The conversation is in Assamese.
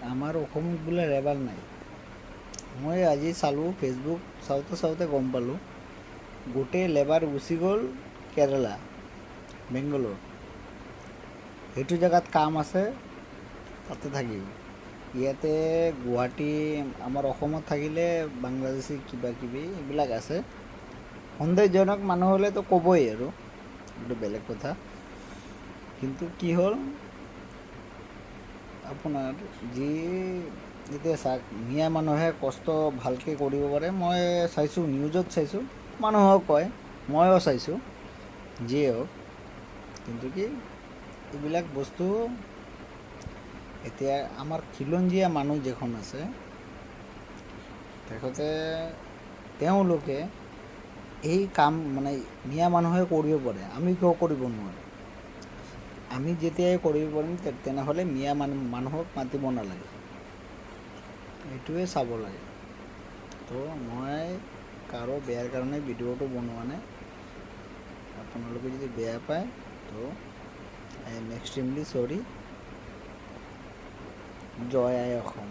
আমাৰ অসমত বোলে লেবাৰ নাই। মই আজি চালোঁ ফেচবুক চাওঁতে চাওঁতে গম পালোঁ গোটেই লেবাৰ গুচি গ'ল কেৰেলা, বেংগলোৰ। সেইটো জেগাত কাম আছে, তাতে থাকিব। ইয়াতে গুৱাহাটী আমাৰ অসমত থাকিলে বাংলাদেশী কিবা কিবি এইবিলাক আছে। সন্দেহজনক মানুহ হ'লেতো ক'বই আৰু, এইটো বেলেগ কথা। কিন্তু কি হ'ল আপোনাৰ যি এতিয়া চাওক, মিয়া মানুহে কষ্ট ভালকৈ কৰিব পাৰে। মই চাইছোঁ, নিউজত চাইছোঁ, মানুহক কয়, ময়ো চাইছোঁ, যিয়ে হওক। কিন্তু কি এইবিলাক বস্তু এতিয়া আমাৰ খিলঞ্জীয়া মানুহ যিখন আছে, তেখেতে তেওঁলোকে এই কাম মানে মিয়া মানুহে কৰিব পাৰে, আমি কিয় কৰিব নোৱাৰোঁ? আমি যেতিয়াই কৰিব পাৰিম তেনেহ'লে মিয়া মানুহক মাতিব নালাগে, এইটোৱে চাব লাগে। তো মই কাৰো বেয়াৰ কাৰণে ভিডিঅ'টো বনোৱা নাই। আপোনালোকে যদি বেয়া পায় তো আই এম এক্সট্ৰিমলি চৰি। জয় আই অসম।